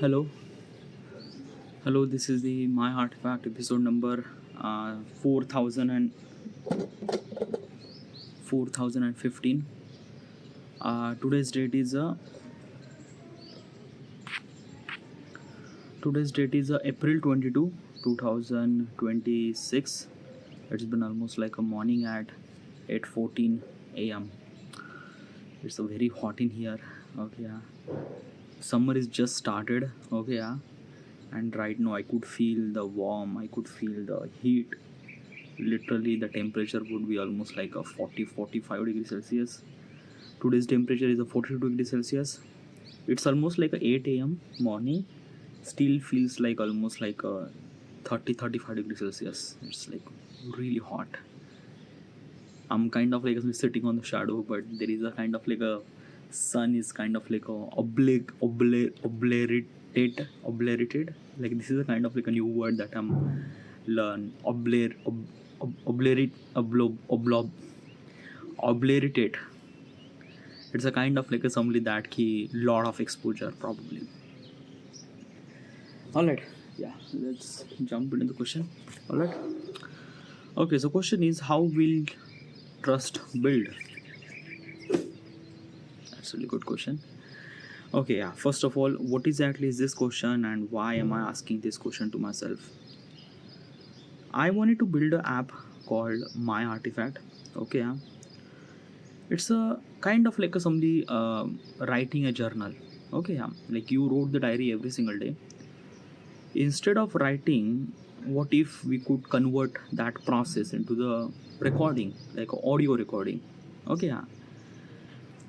Hello, hello. This is the My Artifact episode number 4000 and 4015. Today's date is April 22, 2026. It's been almost like a morning at 8:14 a.m. It's very hot in here. Okay, yeah. Summer is just started. Okay, yeah. And right now I could feel the warm. I could feel the heat. Literally the temperature would be almost like a 40-45 degrees Celsius. Today's temperature is a 42 degrees Celsius. It's almost like a 8 a.m. morning. Still feels like almost like a 30-35 degrees Celsius. It's like really hot. I'm kind of like sitting on the shadow, but there is a kind of like a sun is kind of like a obliterated. Like this is a kind of like a new word that I'm learn obliterate. It's a kind of like a something that key lot of exposure probably. All right, yeah, let's jump into the question. All right, okay, so question is, how will trust build? That's a really good question. Okay, yeah, first of all, what exactly is this question and why am I asking this question to myself? I wanted to build an app called My Artifact. Okay, yeah. It's a kind of like a somebody writing a journal. Okay, yeah. Like you wrote the diary every single day. Instead of writing, what if we could convert that process into the recording, like audio recording? Okay, yeah.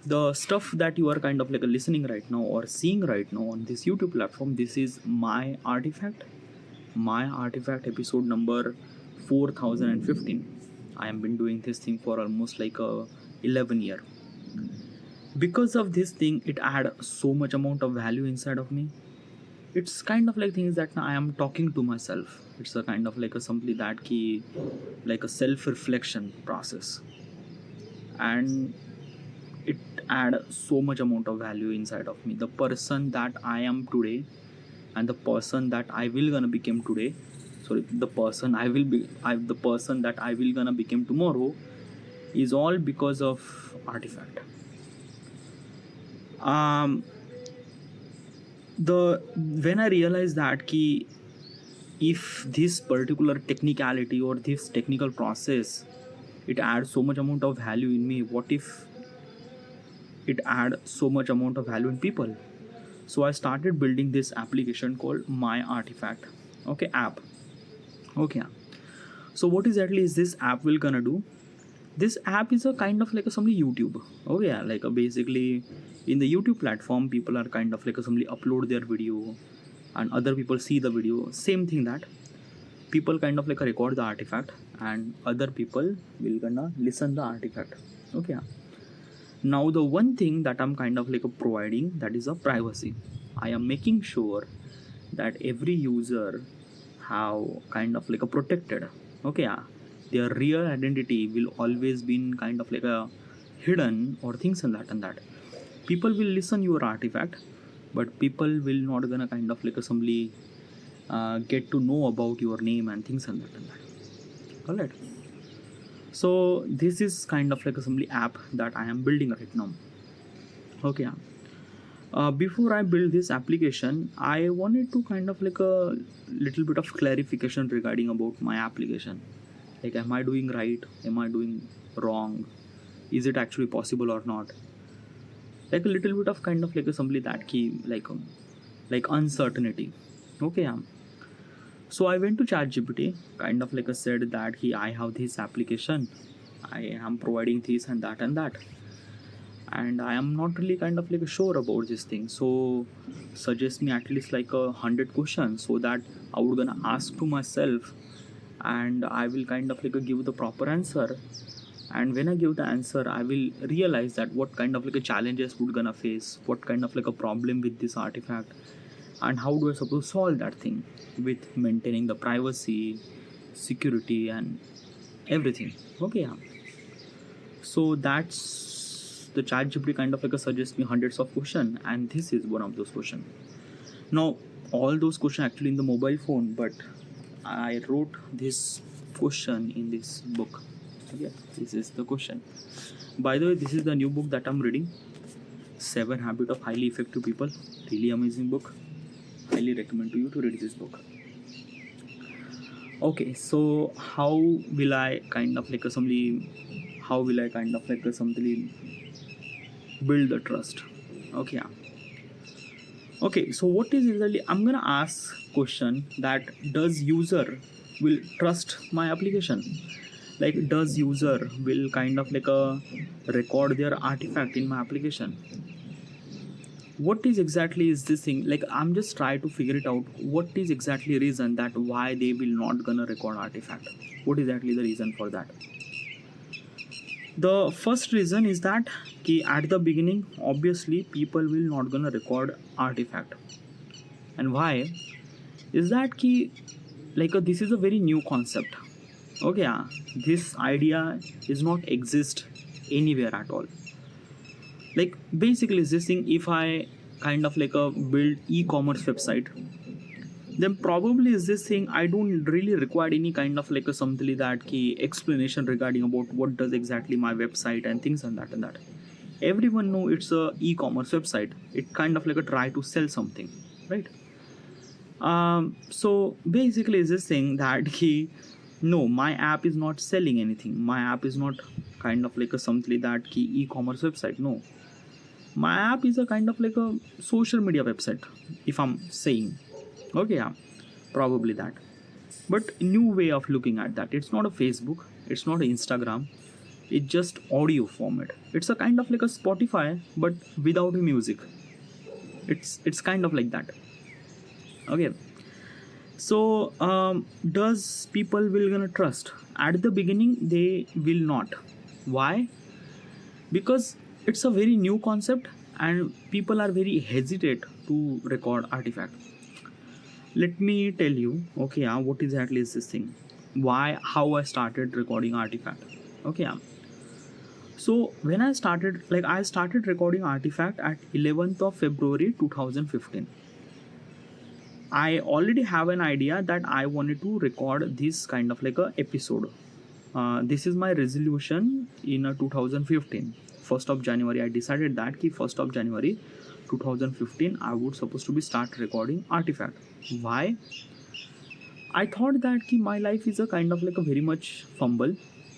The stuff that you are kind of like listening right now or seeing right now on this YouTube platform, this is My Artifact. My Artifact episode number 4015. I have been doing this thing for almost like a 11 year. Because of this thing, it add so much amount of value inside of me. It's kind of like things that I am talking to myself. It's a kind of like a something that key, like a self-reflection process, and it add so much amount of value inside of me. The person that I am today and the person that I will gonna become today. Sorry, the person the person that I will gonna become tomorrow is all because of Artifact. Um, the when I realized that key, if this particular technicality or this technical process, it adds so much amount of value in me, what if it add so much amount of value in people? So I started building this application called My Artifact. Okay, app. Okay, so what exactly is this app will gonna do? This app is a kind of like a somebody YouTube. Oh yeah, like basically in the YouTube platform, people are kind of like a somebody upload their video and other people see the video. Same thing that people kind of like record the artifact and other people will gonna listen the artifact. Okay, now the one thing that I'm kind of like providing, that is a privacy. I am making sure that every user have kind of like a protected. Okay, their real identity will always be kind of like a hidden or things and that people will listen your artifact, but people will not gonna kind of like assembly get to know about your name and things and that. All right, so this is kind of like assembly app that I am building right now. Okay, before I build this application, I wanted to kind of like a little bit of clarification regarding about my application. Like, am I doing right? Am I doing wrong? Is it actually possible or not? Like a little bit of kind of like assembly that key, like uncertainty. Okay, so I went to ChatGPT, kind of like I said that I have this application, I am providing this and that, and I am not really kind of like sure about this thing. So suggest me at least like 100 questions so that I would gonna ask to myself, and I will kind of like give the proper answer. And when I give the answer, I will realize that what kind of like a challenges would gonna face, what kind of like a problem with this artifact, and how do I suppose solve that thing with maintaining the privacy, security, and everything. Okay, so that's the ChatGPT kind of like a suggest me hundreds of questions, and this is one of those questions. Now all those questions actually in the mobile phone, but I wrote this question in this book. Okay, this is the question. By the way, this is the new book that I'm reading, 7 Habits of Highly Effective People. Really amazing book. Highly recommend to you to read this book. Okay, so how will I kind of like something build the trust? Okay, yeah. Okay, so what is exactly, I'm gonna ask question that does user will trust my application? Like, does user will kind of like record their artifact in my application? What is exactly is this thing? Like, I'm just trying to figure it out. What is exactly reason that why they will not gonna record artifact? What is exactly the reason for that? The first reason is that at the beginning, obviously people will not gonna record artifact. And why is that this is a very new concept. Okay, yeah, this idea is not exist anywhere at all. Like, basically this thing, if I kind of build e-commerce website, then probably is this thing I don't really require any kind of something that key explanation regarding about what does exactly my website and things and that. Everyone know it's a e-commerce website. It kind of a try to sell something, right? So basically is this thing that no, my app is not selling anything. My app is not kind of a something that e-commerce website. No, my app is a kind of a social media website, if I'm saying. Okay, yeah, probably that. But new way of looking at that, it's not a Facebook, it's not an Instagram, it's just audio format. It's a kind of like a Spotify but without music. It's kind of like that. Okay, so does people will gonna trust? At the beginning they will not. Why? Because it's a very new concept and people are very hesitate to record artifact. Let me tell you, okay, yeah, what exactly is this thing? Why, how I started recording artifact? Okay, yeah. So when I started recording artifact at 11th of February 2015. I already have an idea that I wanted to record this kind of like a episode. This is my resolution in 2015. 1st of January, I decided that 1st of January 2015 I would supposed to be start recording artifact. Why? I thought that my life is a kind of like a very much fumble.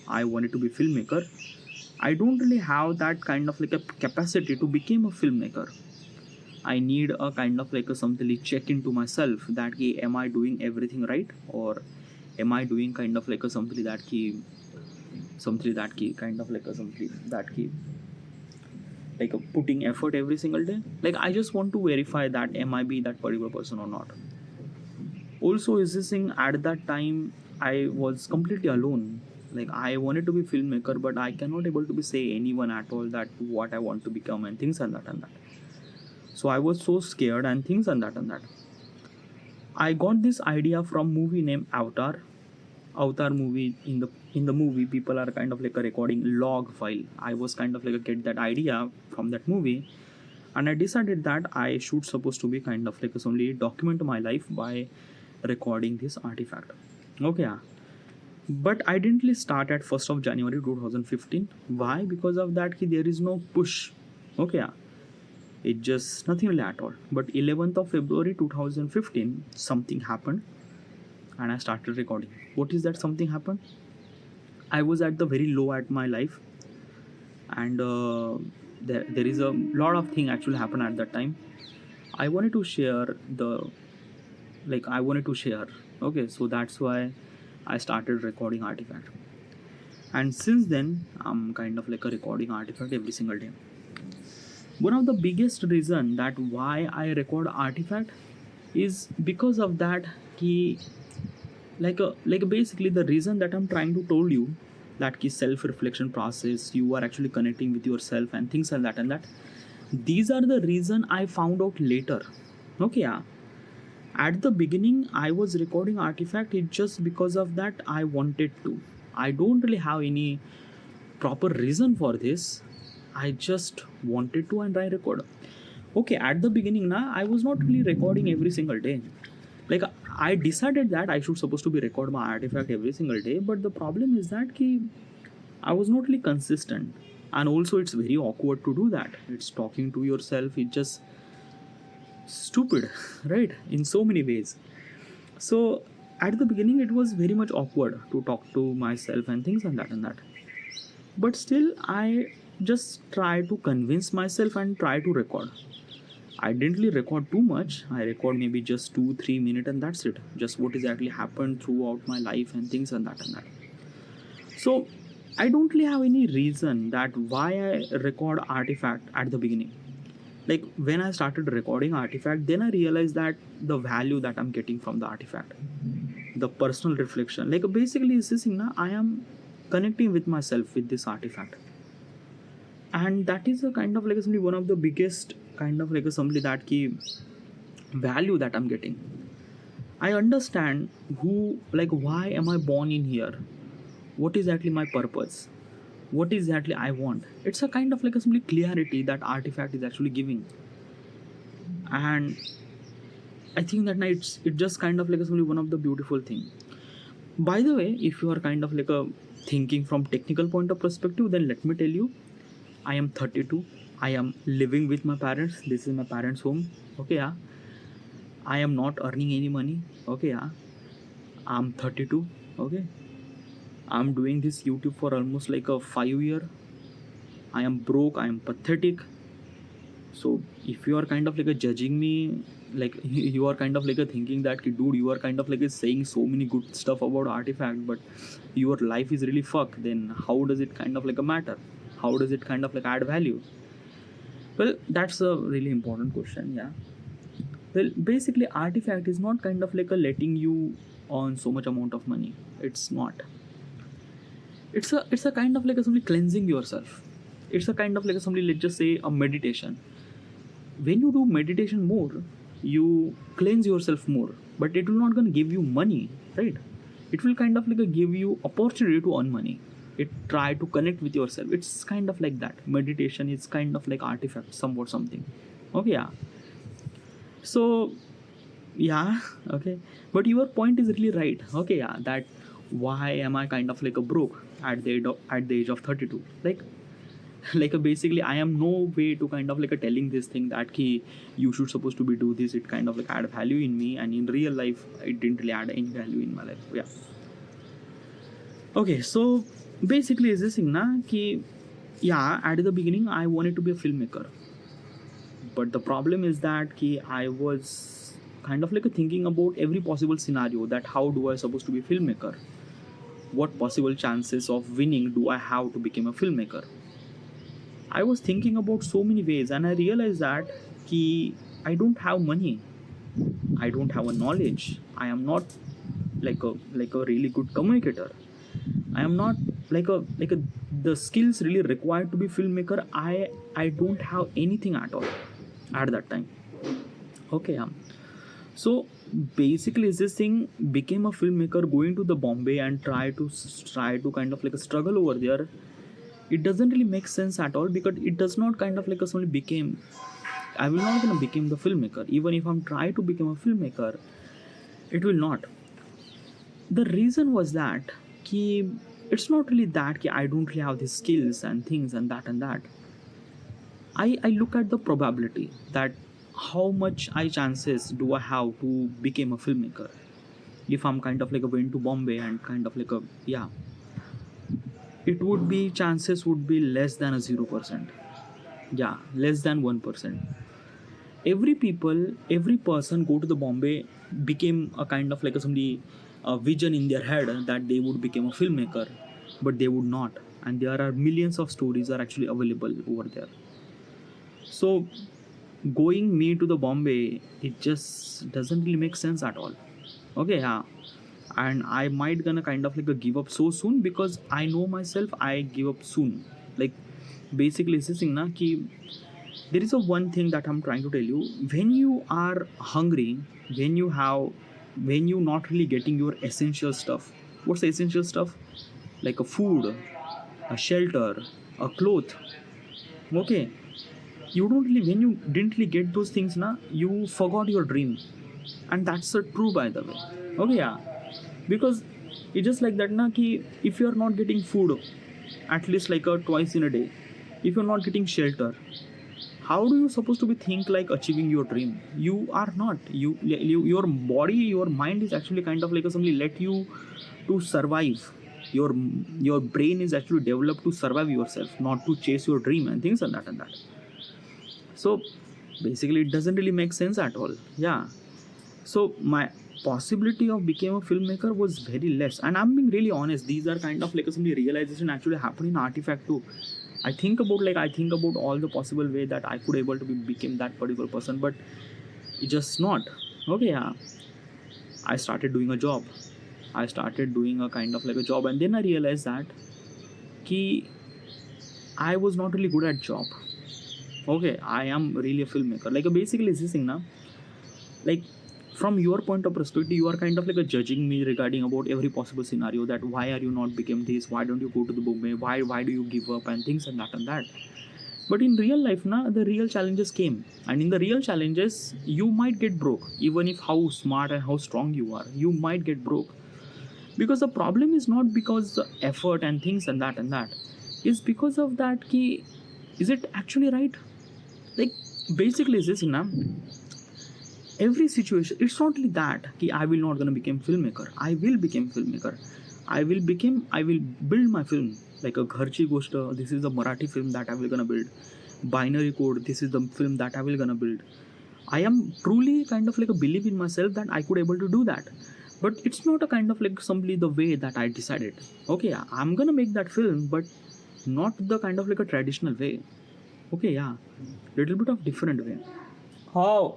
I wanted to be filmmaker. I don't really have that kind of like a capacity to become a filmmaker. I need a kind of like a something check into myself that am I doing everything right, or am I doing kind of like a something that kind of like a something that like a putting effort every single day. Like, I just want to verify that am I be that particular person or not. Also, is this thing at that time I was completely alone. Like, I wanted to be filmmaker, but I cannot able to be say anyone at all that what I want to become and things and that. So I was so scared and things and that. I got this idea from movie named Avatar. Avatar movie, in the movie people are kind of like a recording log file. I was kind of like a get that idea from that movie, and I decided that I should supposed to be kind of like a only document my life by recording this artifact. Okay, yeah. But I didn't really start at 1st of January 2015. Why? Because of that there is no push. Okay, yeah. It just nothing really at all. But 11th of February 2015 something happened and I started recording. What is that something happened? I was at the very low at my life, and there is a lot of thing actually happened at that time. I wanted to share okay, so that's why I started recording artifact, and since then I'm kind of like a recording artifact every single day. One of the biggest reason that why I record artifact is because of that basically the reason that I'm trying to told you that self reflection process, you are actually connecting with yourself and things like that and that. These are the reason I found out later. Okay, yeah. At the beginning I was recording artifact, it just because of that I wanted to. I don't really have any proper reason for this. I just wanted to and I record. Okay, at the beginning na, I was not really recording every single day. Like I decided that I should supposed to be record my artifact every single day, but the problem is that ki I was not really consistent. And also it's very awkward to do that. It's talking to yourself, it's just stupid, right? In so many ways. So at the beginning it was very much awkward to talk to myself and things and that. But still I just try to convince myself and try to record. I didn't really record too much. I record maybe just 2-3 minutes and that's it. Just what exactly happened throughout my life and things and that. So I don't really have any reason that why I record artifact at the beginning. Like when I started recording artifact, then I realized that the value that I'm getting from the artifact, the personal reflection. Like basically is this thing na, I am connecting with myself with this artifact. And that is a kind of like simply one of the biggest kind of like simply that key value that I'm getting. I understand who, like why am I born in here, what is actually my purpose, what exactly I want. It's a kind of like a simply clarity that artifact is actually giving. And I think that it's just kind of like a simply one of the beautiful thing. By the way, if you are kind of like a thinking from technical point of perspective, then let me tell you, I am 32. I am living with my parents. This is my parents' home. Okay, yeah. I am not earning any money. Okay, yeah. I'm 32. Okay. I'm doing this YouTube for almost like a 5 year. I am broke. I am pathetic. So if you are kind of like a judging me, like you are kind of like a thinking that dude, you are kind of like a saying so many good stuff about artifact, but your life is really fuck. Then how does it kind of like a matter? How does it kind of like add value? Well, that's a really important question. Yeah. Well, basically artifact is not kind of like a letting you earn so much amount of money. It's not. It's a kind of like a simply cleansing yourself. It's a kind of like a simply, let's just say, a meditation. When you do meditation more, you cleanse yourself more, but it will not gonna give you money, right? It will kind of like a give you opportunity to earn money. It try to connect with yourself. It's kind of like that. Meditation is kind of like artifact, somewhat something. Okay, yeah. So yeah, okay. But your point is really right. Okay, yeah. That why am I kind of like a broke at the age of 32? Like basically I am no way to kind of like a telling this thing that ki you should supposed to be do this. It kind of like add value in me, and in real life it didn't really add any value in my life. Yeah. Okay, so basically is this thing na ki yeah, at the beginning I wanted to be a filmmaker, but the problem is that ki I was kind of like thinking about every possible scenario, that how do I supposed to be a filmmaker, what possible chances of winning do I have to become a filmmaker. I was thinking about so many ways, and I realized that ki I don't have money, I don't have a knowledge, I am not like a really good communicator, I am not like a the skills really required to be filmmaker. I don't have anything at all at that time. Okay, so basically this thing became a filmmaker, going to the Bombay and try to kind of like a struggle over there. It doesn't really make sense at all, because it does not kind of like a suddenly became, I will not gonna become the filmmaker. Even if I'm trying to become a filmmaker, it will not. The reason was that ki it's not really that ki I don't really have the skills and things and that. I look at the probability, that how much I chances do I have to become a filmmaker if I'm kind of like a went to Bombay and kind of like a yeah, it would be chances would be less than a 0%. Yeah, less than 1%. Every person go to the Bombay became a kind of like a somebody a vision in their head that they would become a filmmaker, but they would not. And there are millions of stories are actually available over there. So going me to the Bombay, it just doesn't really make sense at all. Okay, yeah. And I might gonna kind of like a give up so soon, because I know myself I give up soon. Like basically this thing na ki there is a one thing that I'm trying to tell you. When you are hungry, when you not really getting your essential stuff. What's the essential stuff? Like a food, a shelter, a cloth. Okay, you don't really, when you didn't really get those things na, you forgot your dream. And that's true, by the way. Okay, yeah, because it's just like that na, ki if you're not getting food at least like twice in a day, if you're not getting shelter, how do you supposed to be think like achieving your dream? You are not, your body, your mind is actually kind of like somebody let you to survive. Your brain is actually developed to survive yourself, not to chase your dream and things and that. So basically it doesn't really make sense at all. Yeah, so my possibility of becoming a filmmaker was very less, and I'm being really honest, these are kind of like some realization actually happened in Artifact too. I think about all the possible way that I could able to become that particular person, but it's just not. Okay, yeah, I started doing a job. I started doing a kind of like a job, and then I realized that ki I was not really good at job. Okay, I am really a filmmaker. Like basically this thing now, like from your point of perspective, you are kind of like a judging me regarding about every possible scenario, that why are you not become this, why don't you go to the Bombay, why do you give up and things and that. But in real life na, the real challenges came, and in the real challenges you might get broke. Even if how smart and how strong you are, you might get broke, because the problem is not because the effort and things and that is because of that ki is it actually right. Like basically is this na, every situation, it's not only that ki I will not gonna become filmmaker, I will become filmmaker. I will build my film, like a Gharchi Gosht, this is the Marathi film that I will gonna build. Binary Code, this is the film that I will gonna build. I am truly kind of like a believe in myself that I could able to do that, but it's not a kind of like simply the way that I decided. Okay, yeah, I'm gonna make that film, but not the kind of like a traditional way. Okay, yeah, little bit of different way. How?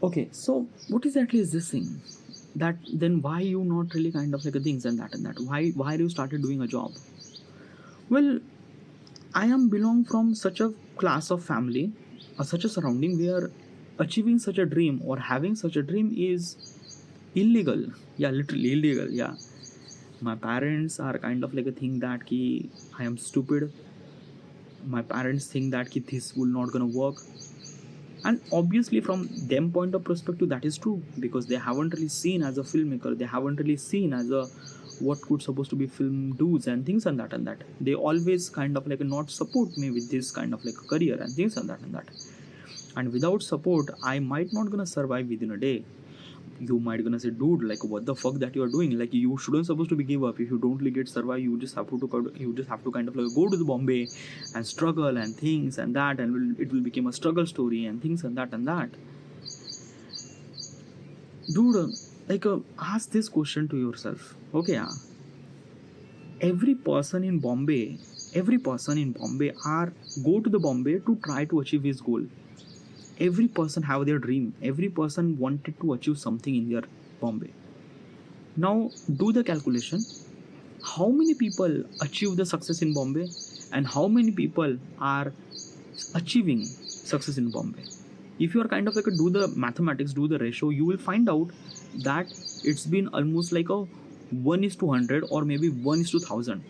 Okay, so what exactly is this thing? That then why you not really kind of like a things and that. Why you started doing a job? Well, I am belong from such a class of family or such a surrounding where achieving such a dream or having such a dream is illegal. Yeah, literally illegal. Yeah, my parents are kind of like a thing that ki I am stupid. My parents think that ki this will not gonna work, and obviously from them point of perspective that is true, because they haven't really seen as a filmmaker, they haven't really seen as a what could supposed to be film do's and things and that. They always kind of like not support me with this kind of like career and things and that. And without support I might not gonna survive within a day. You might gonna say, dude, like what the fuck that you are doing, like you shouldn't supposed to be give up. If you don't really get survive, you just have to kind of like go to the Bombay and struggle and things and that, and it will become a struggle story and things and that. Dude, like ask this question to yourself. Okay, yeah, every person in Bombay are go to the Bombay to try to achieve his goal. Every person have their dream, every person wanted to achieve something in their Bombay. Now do the calculation, how many people achieve the success in Bombay and how many people are achieving success in Bombay. If you are kind of like do the mathematics, do the ratio, you will find out that it's been almost like a 1:100 or maybe 1:1000.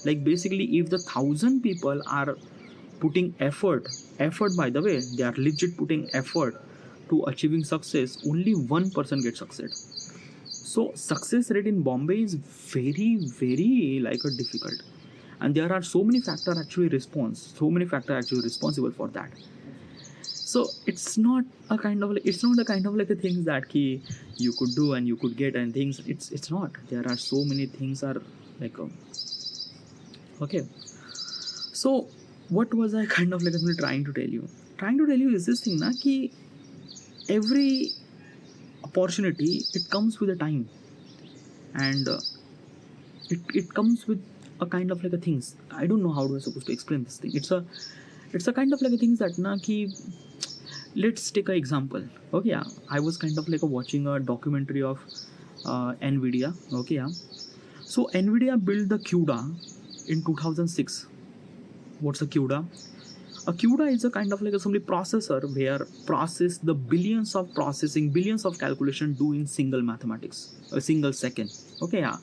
Like basically if the 1000 people are putting effort, by the way, they are legit putting effort to achieving success, only one person gets success. So success rate in Bombay is very like a difficult, and there are so many factors actually responsible for that. So it's not a kind of like a things that key you could do and you could get and things. It's not. There are so many things are like okay. So what was I kind of like trying to tell you? Trying to tell you is this thing na ki every opportunity it comes with a time, and it comes with a kind of like a things. I don't know how do I supposed to explain this thing. It's a kind of like a things that na ki. Let's take an example. Okay, yeah, I was kind of like watching a documentary of Nvidia. Okay, yeah. So Nvidia built the CUDA in 2006. What's a CUDA? A CUDA is a kind of like a assembly processor where process the billions of calculation do in single mathematics, a single second. Okay, yeah.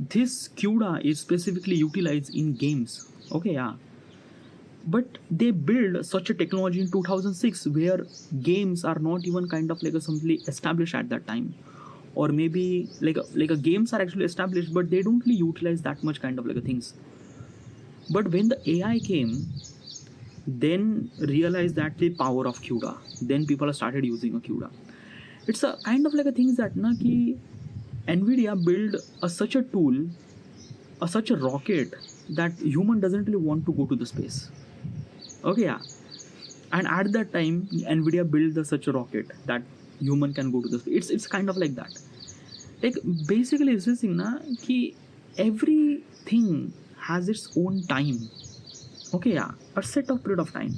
This CUDA is specifically utilized in games. Okay, yeah. But they build such a technology in 2006 where games are not even kind of like a simply established at that time, or maybe like a games are actually established but they don't really utilize that much kind of like a things. But when the AI came, then realized that the power of CUDA, then people have started using a CUDA. It's a kind of like a things that na ki Nvidia build such a tool, such a rocket that human doesn't really want to go to the space. Okay, yeah. And at that time Nvidia built such a rocket that human can go to the space. It's kind of like that. Like basically it's this thing na ki everything has its own time. Okay, yeah, a set of period of time.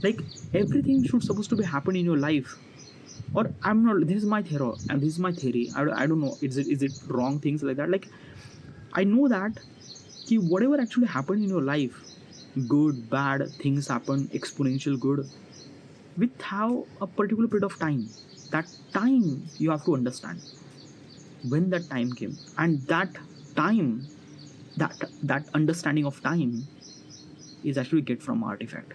Like everything should supposed to be happen in your life. Or I'm not, this is my theory and this is my theory. I don't know, is it wrong things like that. Like I know that ki whatever actually happened in your life, good bad things happen, exponential good, with how a particular period of time. That time you have to understand when that time came, and that time, that understanding of time is actually get from artifact.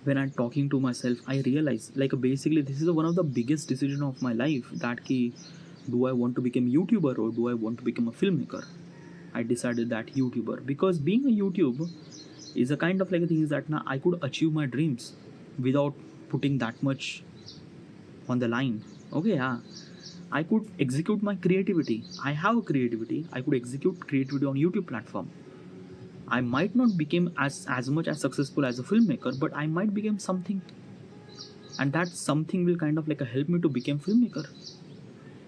When I'm talking to myself, I realize like basically this is one of the biggest decision of my life, that ki do I want to become a YouTuber or do I want to become a filmmaker. I decided that YouTuber, because being a YouTube is a kind of like a thing is that now I could achieve my dreams without putting that much on the line. Okay, yeah. I could execute my creativity. I have creativity. I could execute creativity on YouTube platform. I might not become as much as successful as a filmmaker, but I might become something, and that something will kind of like help me to become filmmaker.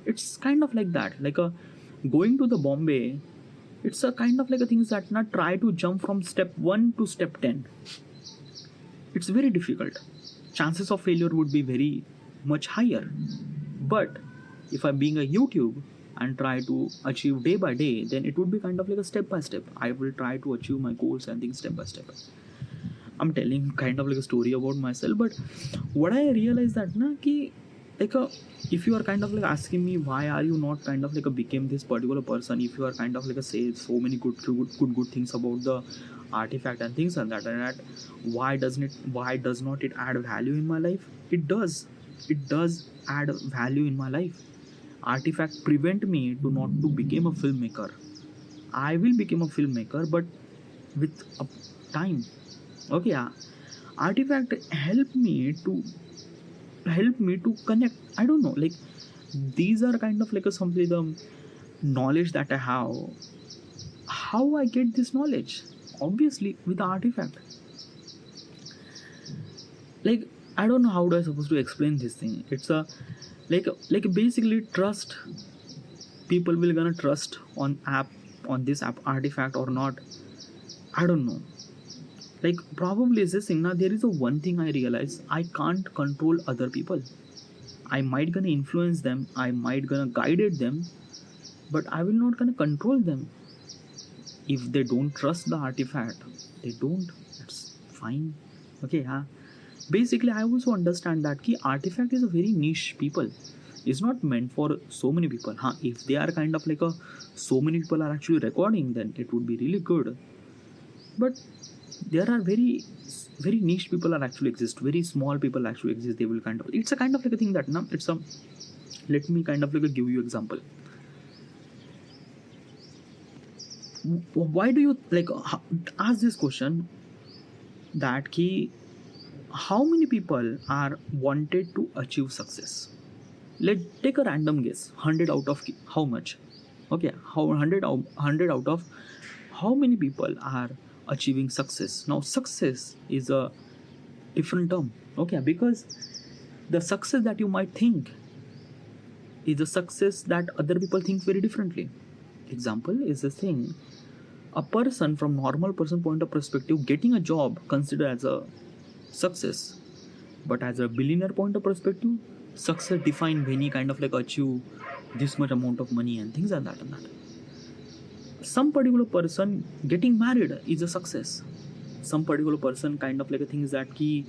It's kind of like that, like a going to the Bombay. It's a kind of like a things that not try to jump from step 1 to step 10. It's very difficult. Chances of failure would be very much higher. But if I'm being a YouTube and try to achieve day by day, then it would be kind of like a step by step. I will try to achieve my goals and things step by step. I'm telling kind of like a story about myself, but what I realized that na ki like if you are kind of like asking me why are you not kind of like became this particular person, if you are kind of like say so many good things about the artifact and things like that, and that why does not it add value in my life? It does add value in my life. Artifact prevent me to not to become a filmmaker. I will become a filmmaker, but with a time. Okay, yeah. Artifact help me to connect. I don't know, like these are kind of like a simply the knowledge that I have. How I get this knowledge? Obviously with the artifact. Like I don't know how do I supposed to explain this thing. It's a like basically trust. People will gonna trust on this app artifact or not. I don't know. Like probably is this thing now. There is a one thing I realize, I can't control other people. I might gonna influence them, I might gonna guide them, but I will not gonna control them. If they don't trust the artifact, they don't. It's fine. Okay, yeah. Basically I also understand that key artifact is a very niche people. It's not meant for so many people. Huh? If they are kind of like a so many people are actually recording, then it would be really good. But there are very niche people are actually exist. Very small people actually exist. They will kind of. It's a kind of like a thing that now it's a. Let me kind of like give you example. Why do you like ask this question? That key. How many people are wanted to achieve success? Let take a random guess. 100 out of how much? Okay, how 100 out of how many people are achieving success? Now success is a different term. Okay, because the success that you might think is a success that other people think very differently. Example is the thing, a person from normal person point of perspective getting a job considered as a success, but as a billionaire point of perspective, success define any kind of like achieve this much amount of money and things like that and that. Some particular person getting married is a success. Some particular person kind of like a thing is that key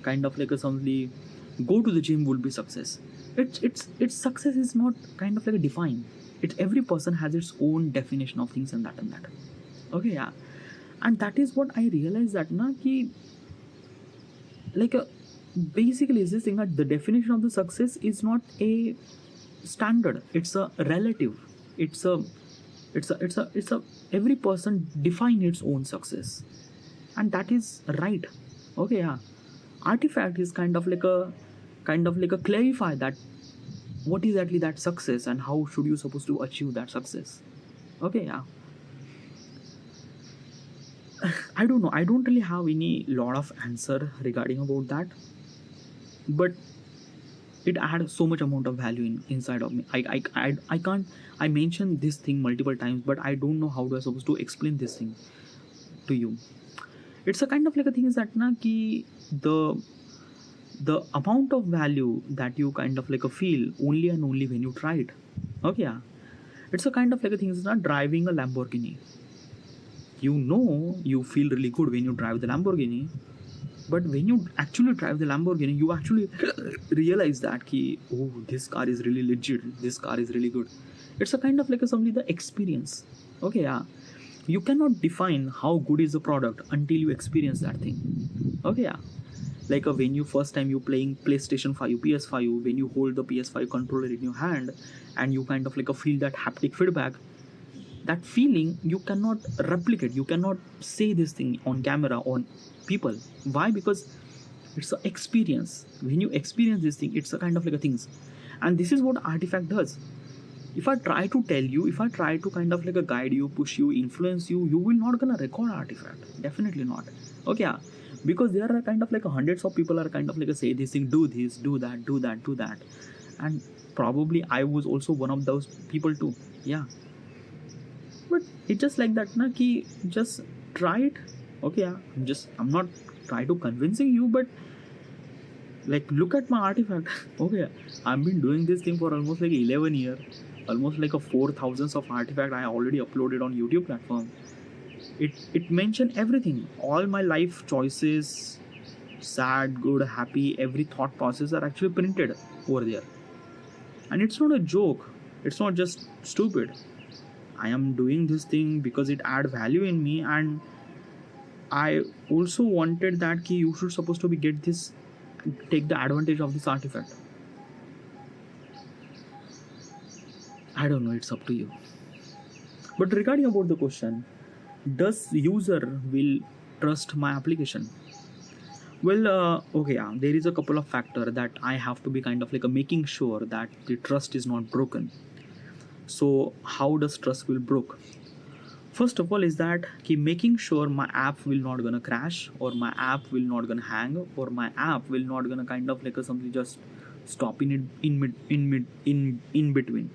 kind of like a somebody go to the gym will be success. It's success is not kind of like a define. It every person has its own definition of things and that and that. Okay, yeah. And that is what I realized, that na ki like basically is this thing that the definition of the success is not a standard, it's a relative. It's a every person define its own success, and that is right. Okay, yeah. Artifact is kind of like a clarify that what is actually that success and how should you supposed to achieve that success. Okay, yeah. I don't know, I don't really have any lot of answer regarding about that, but it had so much amount of value inside of me. I can't, I mentioned this thing multiple times, but I don't know how do I supposed to explain this thing to you. It's a kind of like a thing is that na ki the amount of value that you kind of like a feel only and only when you try it. Okay, yeah. It's a kind of like a thing is not driving a Lamborghini. You know you feel really good when you drive the Lamborghini, but when you actually drive the Lamborghini, you actually realize that ki, oh, this car is really legit, this car is really good. It's a kind of like a simply the experience. Okay, yeah. You cannot define how good is the product until you experience that thing. Okay, yeah. Like when you first time you playing PlayStation 5, PS5, when you hold the PS5 controller in your hand and you kind of like a feel that haptic feedback, that feeling you cannot replicate, you cannot say this thing on camera on people. Why? Because it's an experience. When you experience this thing, it's a kind of like a things. And this is what Artifact does. If I try to tell you, if I try to kind of like a guide you, push you, influence you, you will not gonna record Artifact. Definitely not. Okay, yeah. Because there are kind of like hundreds of people are kind of like a say this thing, do this, do that, do that, do that. And probably I was also one of those people too. Yeah. But it's just like that, na ki just try it. Okay, yeah. I'm not trying to convincing you, but like look at my Artifact. Okay, I've been doing this thing for almost like 11 years, almost like a 4,000 of Artifact I already uploaded on YouTube platform. It mentioned everything, all my life choices, sad, good, happy, every thought process are actually printed over there. And it's not a joke, it's not just stupid. I am doing this thing because it add value in me, and I also wanted that ki you should supposed to be get this, take the advantage of this Artifact. I don't know, it's up to you. But regarding about the question, does user will trust my application? Well, okay, yeah, there is a couple of factor that I have to be kind of like a making sure that the trust is not broken. So how does trust will broke? First of all is that keep making sure my app will not gonna crash, or my app will not gonna hang, or my app will not gonna kind of like a something just stop in between.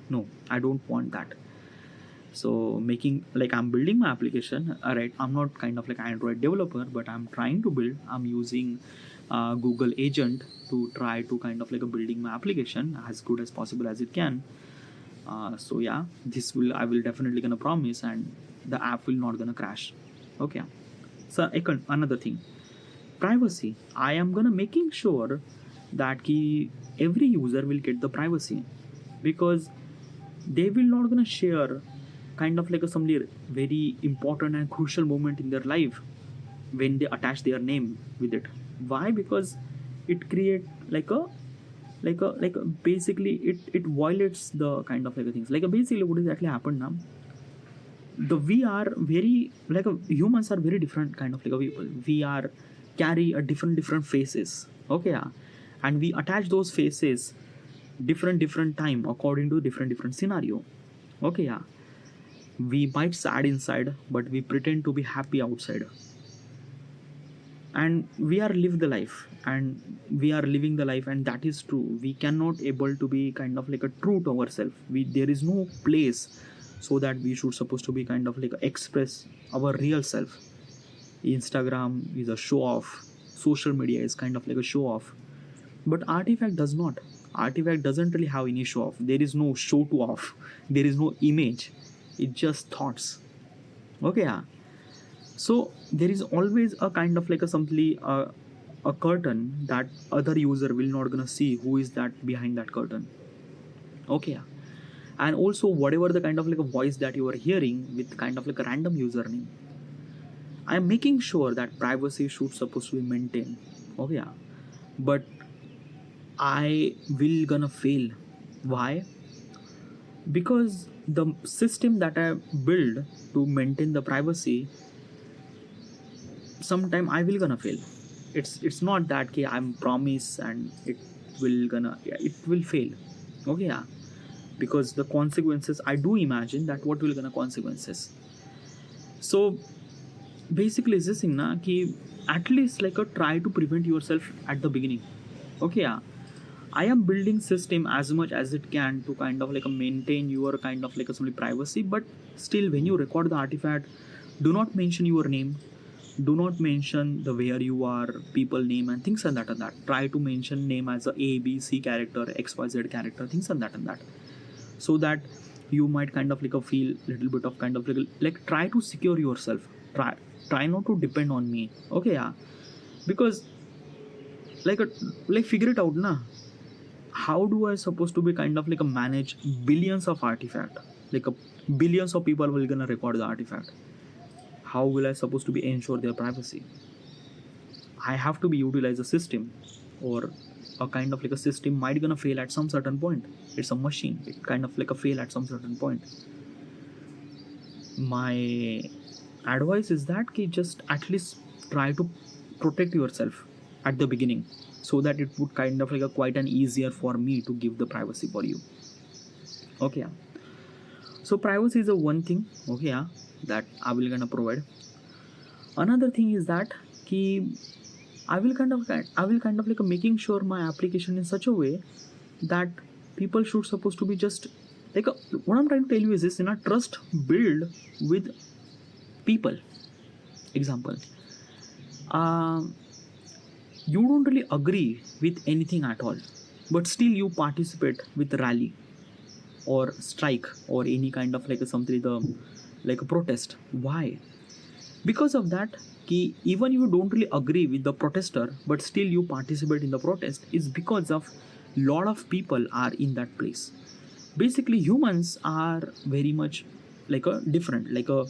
No, I don't want that. So making like I'm building my application. All right, I'm not kind of like an Android developer, but I'm trying to build. I'm using Google Agent to try to kind of like a building my application as good as possible as it can. So yeah, this will I will definitely gonna promise, and the app will not gonna crash. Okay. So another thing, privacy. I am gonna making sure that every user will get the privacy, because they will not gonna share kind of like a some very important and crucial moment in their life when they attach their name with it. Why? Because it create like a basically it violates the kind of like a things like basically what exactly happened now. We are very like humans are very different kind of like a people. We are carry a different faces. Okay, yeah. And we attach those faces different time according to different scenario. Okay, yeah. We might sad inside, but we pretend to be happy outside, and we are live the life, and we are living the life, and that is true. We cannot able to be kind of like a true to ourselves. There is no place so that we should supposed to be kind of like express our real self. Instagram is a show off, social media is kind of like a show off, but Artifact does not. Artifact doesn't really have any show off. There is no show to off, there is no image, it's just thoughts. Okay, yeah. So there is always a kind of like a simply a curtain that other user will not gonna see who is that behind that curtain. Okay, yeah. and also whatever the kind of like a voice that you are hearing with kind of like a random username, I am making sure that privacy should supposed to be maintained. Okay, yeah. But I will gonna fail. Why? Because the system that I build to maintain the privacy, sometime I will gonna fail. It's not that ki I'm promise and it will gonna, yeah, it will fail. Okay, yeah. Because the consequences, I do imagine that what will gonna consequences. So basically it's this thing na ki at least like a try to prevent yourself at the beginning. Okay, yeah. I am building system as much as it can to kind of like a maintain your kind of like a privacy, but still when you record the artifact, do not mention your name, do not mention the where you are, people name and things and that and that. Try to mention name as a B C character, XYZ character, things and that, so that you might kind of like a feel little bit of kind of like try to secure yourself. Try not to depend on me. Okay, yeah. Because like a, like figure it out na, how do I supposed to be kind of like a manage billions of artifact, like a billions of people will gonna record the artifact. How will I supposed to be ensure their privacy? I have to be utilize a system, or a kind of like a system might gonna fail at some certain point. It's a machine, it kind of like a fail at some certain point. My advice is that ki just at least try to protect yourself at the beginning, so that it would kind of like a quite an easier for me to give the privacy for you. Okay, yeah. So privacy is a one thing, okay, yeah, that I will gonna provide. Another thing is that ki I will kind of like making sure my application in such a way that people should supposed to be just like what I'm trying to tell you is this, in a trust build with people. Example, you don't really agree with anything at all, but still you participate with rally or strike or any kind of like a something like a protest. Why? Because of that, ki even you don't really agree with the protester, but still you participate in the protest, is because of lot of people are in that place. Basically humans are very much like a different, like a,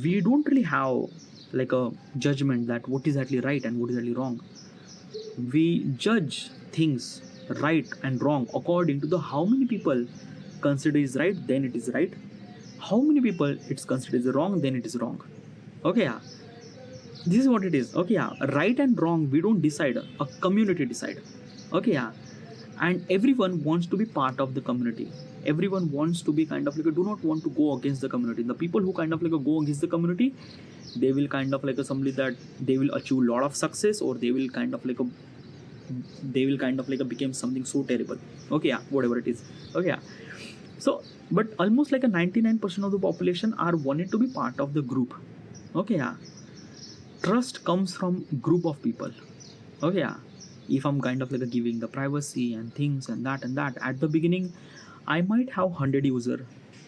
we don't really have like a judgment that what is actually right and what is actually wrong. We judge things right and wrong according to the how many people consider is right, then it is right. How many people it's considered is wrong, then it is wrong. Okay, yeah. This is what it is. Okay, yeah. Right and wrong we don't decide, a community decide. Okay, yeah. And everyone wants to be part of the community. Everyone wants to be kind of like do not want to go against the community. The people who kind of like go against the community, they will kind of like somebody that they will achieve a lot of success, or they will kind of like become something so terrible. Okay, yeah, whatever it is. Okay, yeah. So but almost like a 99% of the population are wanted to be part of the group. Okay, yeah. Trust comes from group of people. Okay, yeah. If I'm kind of like giving the privacy and things and that at the beginning, I might have 100 user.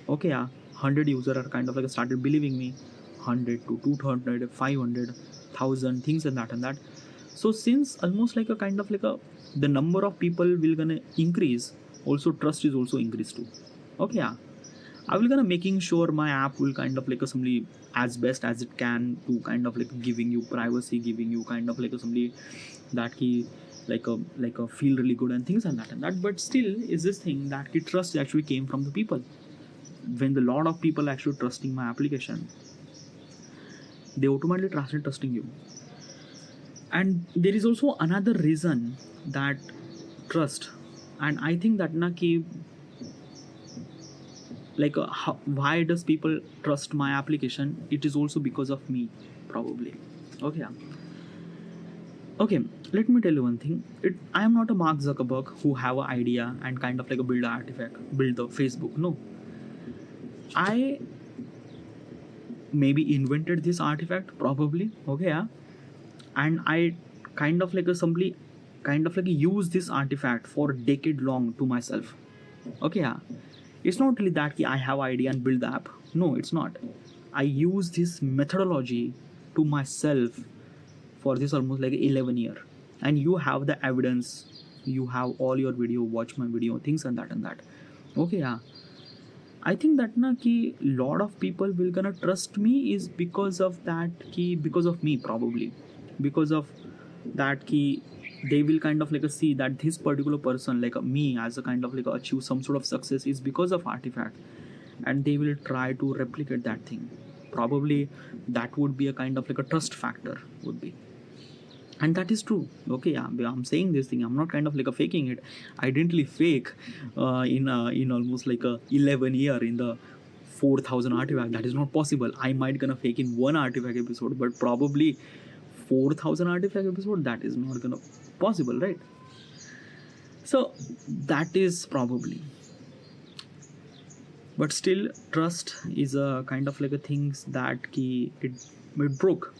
Okay, yeah. 100 user are kind of like started believing me. 100 to 200, 500, 1000 things and that. So since almost like a kind of like the number of people will gonna increase, also trust is also increased too. Okay, yeah. I will gonna making sure my app will kind of like assembly as best as it can to kind of like giving you privacy, giving you kind of like assembly that he like a feel really good and things and that. But still is this thing that the trust actually came from the people. When the lot of people actually trusting my application, they automatically translate trusting you. And there is also another reason that trust, and I think that na ki like why does people trust my application, it is also because of me probably. Okay, yeah. Okay, let me tell you one thing. I am not a Mark Zuckerberg who have an idea and kind of like a build an artifact, build the Facebook. No, I maybe invented this artifact probably. Okay, yeah. And I kind of like simply kind of like use this artifact for a decade long to myself. Okay, yeah. It's not really that I have idea and build the app. No, it's not. I use this methodology to myself for this almost like 11 year. And you have the evidence. You have all your video, watch my video, things and that. Okay, yeah. I think that na ki lot of people will gonna trust me is because of that ki because of me probably, because of that ki they will kind of like see that this particular person like me as a kind of like achieve some sort of success is because of Artifact, and they will try to replicate that thing. Probably that would be a kind of like a trust factor would be, and that is true. Okay, yeah, I'm saying this thing, I'm not kind of like a faking it. I didn't really fake in almost like a 11 year in the 4,000 Artifact. That is not possible. I might gonna fake in one Artifact episode, but probably 4,000 Artifact episode, that is not gonna possible, right? So that is probably, but still trust is a kind of like a things that ki it broke.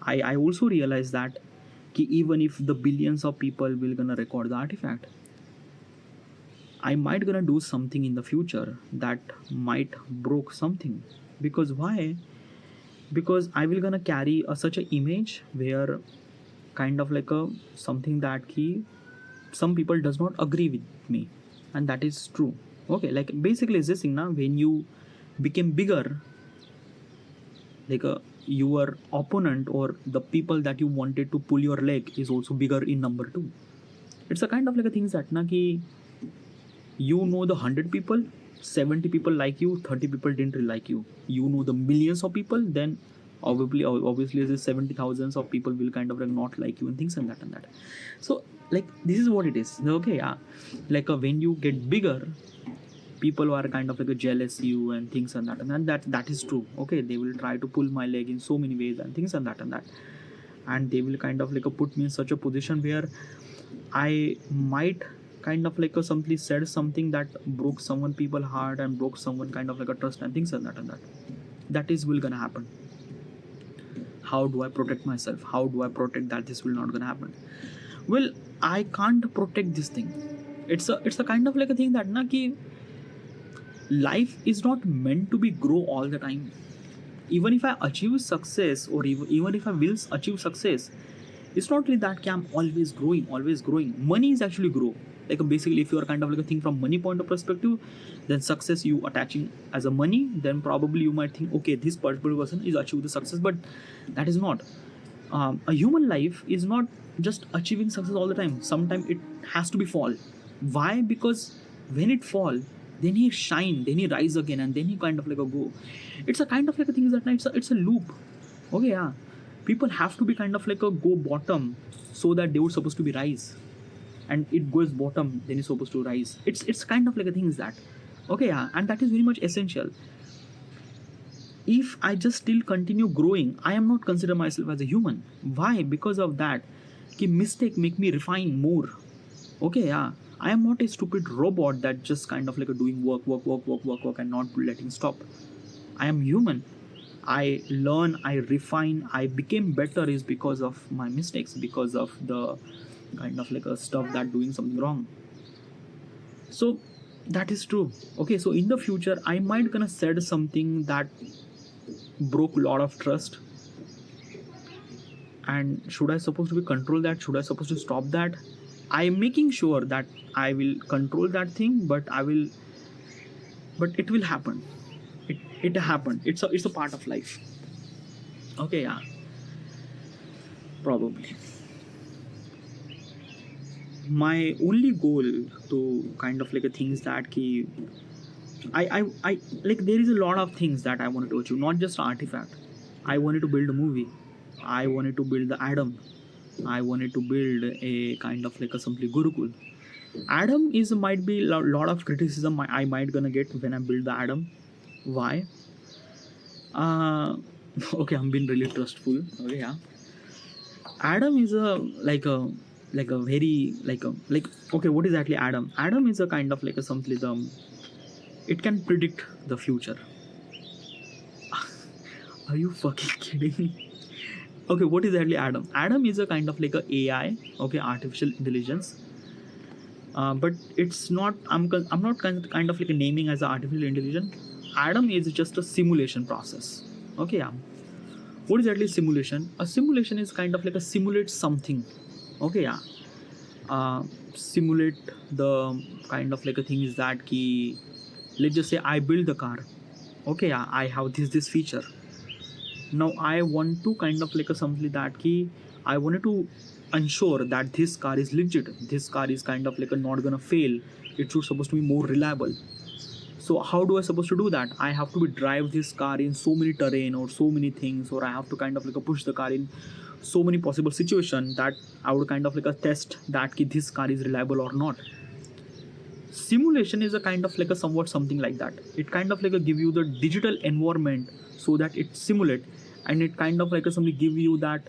I also realized that ki even if the billions of people will gonna record the Artifact, I might gonna do something in the future that might broke something. Because why? Because I will gonna carry such a image where kind of like a something that ki some people does not agree with me, and that is true. Okay, like basically it's this thing now, when you became bigger, like your opponent or the people that you wanted to pull your leg is also bigger in number two. It's a kind of like a thing that na ki you know the 100 people, 70 people like you, 30 people didn't really like you. You know the millions of people, then obviously the 70 thousands of people will kind of like not like you and things and that. So like this is what it is. Okay, yeah, like when you get bigger, people are kind of like a jealous you and things and that is true. Okay, they will try to pull my leg in so many ways and things and that, and they will kind of like put me in such a position where I might kind of like simply said something that broke someone people heart and broke someone kind of like a trust and things and that is will gonna happen. How do I protect myself? How do I protect that this will not gonna happen? Well, I can't protect this thing. It's a kind of like a thing that na ki life is not meant to be grow all the time. Even if I achieve success, or even if I will achieve success, it's not really that I'm always growing. Money is actually grow. Like basically, if you are kind of like a thing from money point of perspective, then success you attaching as a money, then probably you might think, okay, this particular person is achieve the success, but that is not. A human life is not just achieving success all the time. Sometimes it has to be fall. Why? Because when it fall, then he shine, then he rise again, and then he kind of like a go. It's a kind of like a thing that it's a loop. Okay, yeah. People have to be kind of like a go bottom so that they were supposed to be rise, and it goes bottom, then it's supposed to rise. It's kind of like a thing is that. Okay, yeah, and that is very much essential. If I just still continue growing, I am not consider myself as a human. Why? Because of that, ki mistake make me refine more. Okay, yeah. I am not a stupid robot that just kind of like a doing work and not letting stop. I am human. I learn, I refine, I became better is because of my mistakes, because of the kind of like a stuff that doing something wrong. So that is true. Okay, so in the future, I might gonna said something that broke a lot of trust. And should I supposed to be control that? Should I supposed to stop that? I am making sure that I will control that thing, but it will happen. It happened. It's a part of life. Okay, yeah. Probably. My only goal to kind of like a things that ki I like there is a lot of things that I wanted to achieve, not just Artifact. I wanted to build a movie. I wanted to build the Adam. I wanted to build a kind of like a simply Gurukul. Adam is might be lot of criticism I might gonna get when I build the Adam. Why? Okay, I'm being really trustful. Okay, yeah. Adam is a very okay, what is actually Adam? Adam is a kind of like a something it can predict the future. Are you fucking kidding me? Okay, what is actually Adam? Adam is a kind of like a AI, okay, artificial intelligence. But it's not. I'm not kind of like a naming as an artificial intelligence. Adam is just a simulation process. Okay, yeah. What is actually simulation? A simulation is kind of like a simulate something. Okay, yeah. Simulate the kind of like a thing is that key let's just say I build the car. Okay, I have this feature. Now I want to kind of like a something that key. I wanted to ensure that this car is legit. This car is kind of like a not gonna fail. It should supposed to be more reliable. So how do I supposed to do that? I have to drive this car in so many terrain or so many things, or I have to kind of like a push the car in so many possible situations that I would kind of like a test that this car is reliable or not. Simulation is a kind of like a somewhat something like that. It kind of like a give you the digital environment so that it simulate, and it kind of like a something give you that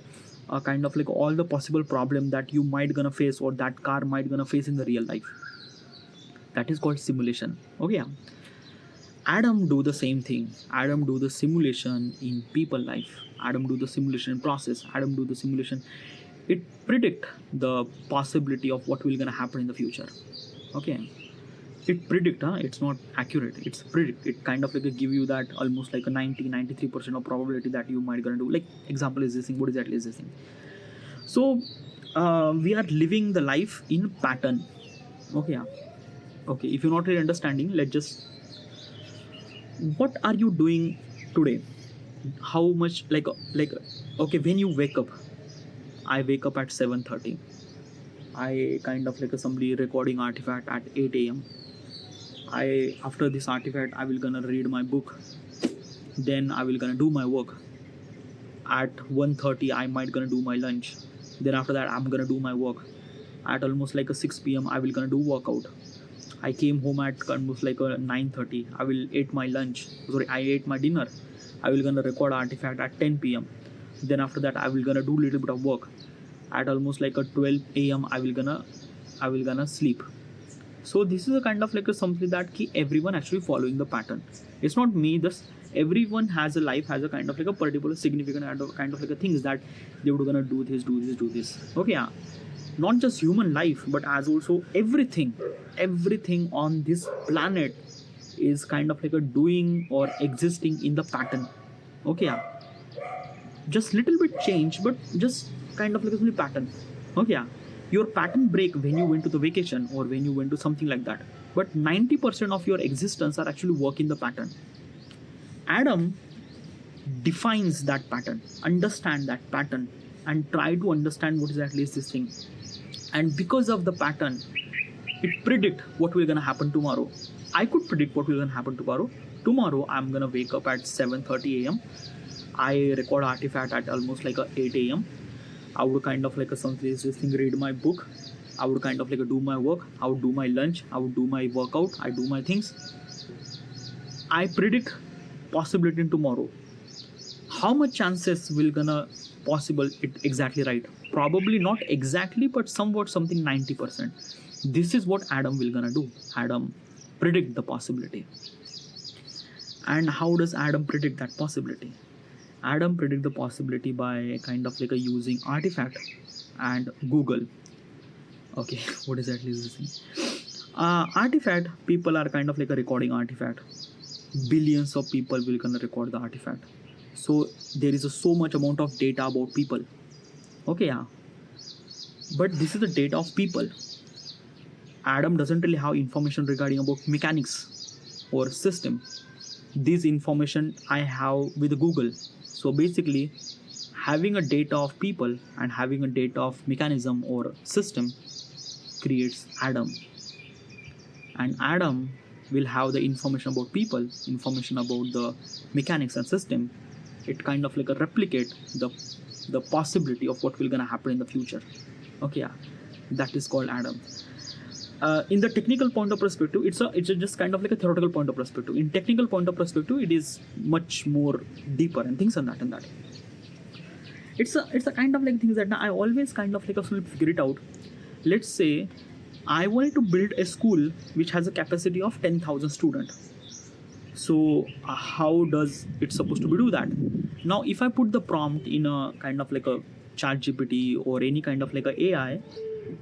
kind of like all the possible problem that you might gonna face or that car might gonna face in the real life. That is called simulation. Okay, yeah. Adam do the same thing. Adam do the simulation in people life. Adam do the simulation process. Adam do the simulation. It predict the possibility of what will gonna happen in the future. Okay. It predict, it's not accurate. It's predict. It kind of like a give you that almost like a 93% of probability that you might gonna do. Like example is this thing. What exactly is this thing? So we are living the life in pattern. Okay, yeah. Okay. If you're not really understanding, let's just. What are you doing today? How much like okay, when you wake up, I wake up at 7:30. I kind of like somebody recording artifact at 8 a.m. After this artifact I will gonna read my book, then I will gonna do my work. At 1:30 I might gonna do my lunch, then after that I'm gonna do my work. At almost like a 6 p.m. I will gonna do workout. I came home at almost like a 9:30. I will eat my lunch. I ate my dinner. I will gonna record artifact at 10 p.m. Then after that I will gonna do little bit of work. At almost like a 12 a.m. I will gonna sleep. So this is a kind of like a something that everyone actually following the pattern. It's not me. This everyone has a life, has a kind of like a particular significant kind of like a things that they would gonna do this. Okay, yeah. Not just human life, but as also everything on this planet is kind of like a doing or existing in the pattern. Okay, yeah. Just little bit change, but just kind of like a pattern. Okay, yeah. Your pattern break when you went to the vacation or when you went to something like that, but 90% of your existence are actually work in the pattern. Adam defines that pattern, understand that pattern, and try to understand what exactly is this thing. And because of the pattern, it predict what will gonna happen tomorrow. I could predict what will gonna happen tomorrow. Tomorrow I'm gonna wake up at 7:30 a.m. I record artifact at almost like a 8 a.m. I would kind of like a something this thing, read my book. I would kind of like a do my work. I would do my lunch. I would do my workout. I do my things. I predict possibility in tomorrow. How much chances will gonna possible it exactly right? Probably not exactly, but somewhat something 90%. This is what Adam will gonna do. Adam predict the possibility. And how does Adam predict that possibility? Adam predict the possibility by kind of like a using artifact and Google. Okay, what exactly is this thing? Artifact, people are kind of like a recording artifact. Billions of people will gonna record the artifact. So there is so much amount of data about people. Okay, yeah. But this is the data of people. Adam doesn't really have information regarding about mechanics or system. This information I have with Google. So basically, having a data of people and having a data of mechanism or system creates Adam. And Adam will have the information about people, information about the mechanics and system. It kind of like a replicate the possibility of what will gonna happen in the future. Okay, yeah. That is called Adam. In the technical point of perspective, it's just kind of like a theoretical point of perspective. In technical point of perspective, it is much more deeper and things and that. It's a kind of like things that I always kind of like a figure it out. Let's say I wanted to build a school which has a capacity of 10,000 students. So how does it supposed to be do that? Now, if I put the prompt in a kind of like a ChatGPT or any kind of like a AI,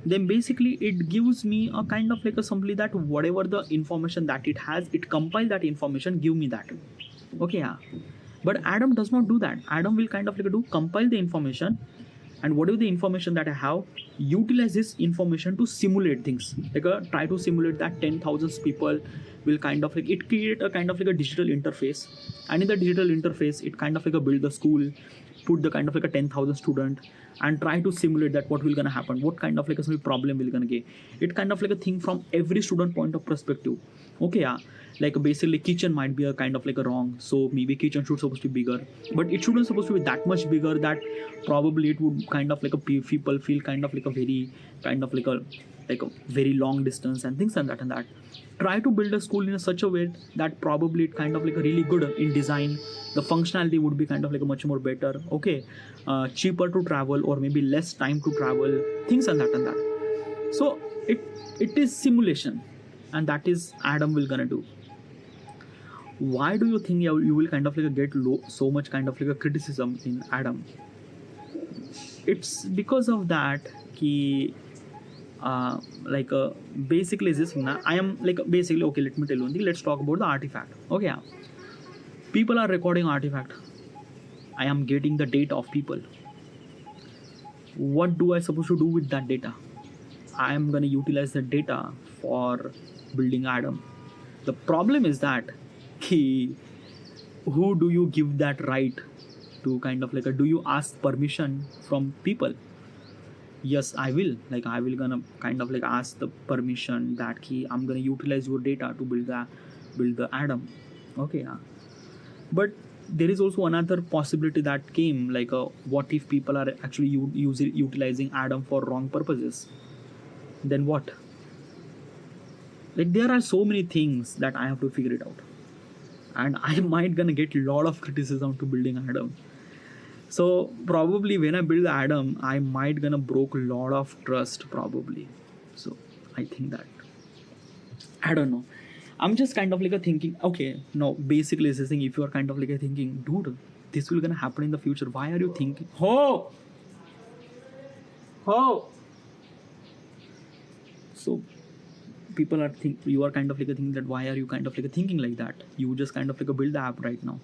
then basically it gives me a kind of like a simply that whatever the information that it has, it compile that information, give me that. Okay, yeah. But Adam does not do that. Adam will kind of like compile the information, and whatever the information that I have, utilize this information to simulate things. Like try to simulate that 10,000 people will kind of like it create a kind of like a digital interface, and in the digital interface it kind of like a build the school, put the kind of like a 10,000 student, and try to simulate that what will gonna happen, what kind of like a some problem will gonna get. It kind of like a thing from every student point of perspective. Okay, yeah, like basically kitchen might be a kind of like a wrong, so maybe kitchen should supposed to be bigger, but it shouldn't supposed to be that much bigger that probably it would kind of like a people feel kind of like a very kind of like a very long distance and things and that. Try to build a school in a such a way that probably it kind of like a really good in design, the functionality would be kind of like a much more better. Okay, cheaper to travel or maybe less time to travel, things and that. So it is simulation, and that is Adam will gonna do. Why do you think you will kind of like get so much kind of like a criticism in Adam? It's because of that ki like basically this thing na, I am like basically, okay, let me tell you one thing, let's talk about the artifact. Okay, yeah. People are recording artifact, I am getting the data of people. What do I supposed to do with that data? I am gonna utilize the data for building Adam. The problem is that ki, who do you give that right to kind of like do you ask permission from people? Yes, I will, like I will gonna kind of like ask the permission that ki, I'm gonna utilize your data to build the Adam. Okay, yeah. But there is also another possibility that came, like what if people are actually utilizing Adam for wrong purposes? Then what? Like there are so many things that I have to figure it out, and I might gonna get a lot of criticism to building Adam. So probably when I build Adam, I might gonna broke a lot of trust probably. So I think that, I don't know. I'm just kind of like a thinking. Okay, no. Basically, this thing. If you are kind of like a thinking, dude, this will gonna happen in the future. Why are you thinking? Oh. So people are you are kind of like a thinking that why are you kind of like a thinking like that? You just kind of like a build the app right now.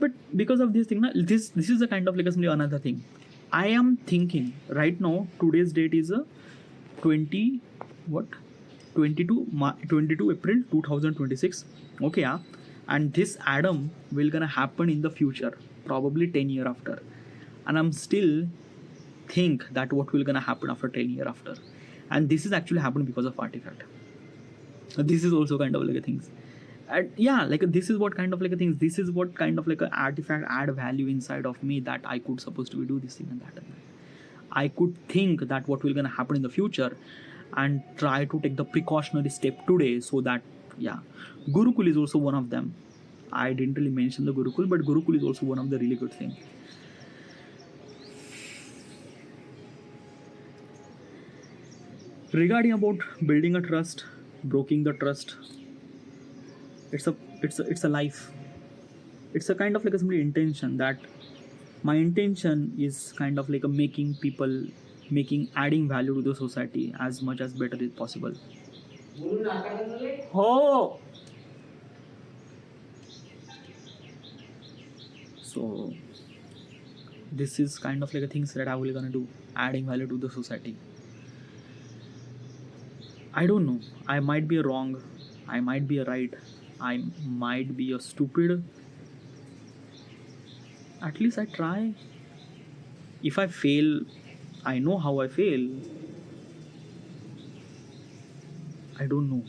But because of this thing, this is a kind of like a another thing. I am thinking right now. Today's date is a 20 what 22 April 2026. Okay, yeah. And this Adam will gonna happen in the future, probably 10 year after, and I'm still think that what will gonna happen after 10 year after, and this is actually happened because of artifact. This is also kind of like a things. And yeah, like this is what kind of like a things, this is what kind of like a artifact add value inside of me, that I could supposed to do this thing and that. I could think that what will gonna happen in the future and try to take the precautionary step today, so that, yeah. Gurukul is also one of them. I didn't really mention the Gurukul, but Gurukul is also one of the really good thing. Regarding about building a trust, breaking the trust, it's a life. It's a kind of like a simply intention that my intention is kind of like a adding value to the society as much as better as possible. Oh. So this is kind of like a things that I will gonna do, adding value to the society. I don't know. I might be wrong. I might be right. I might be a stupid. At least I try. If I fail, I know how I fail. I don't know.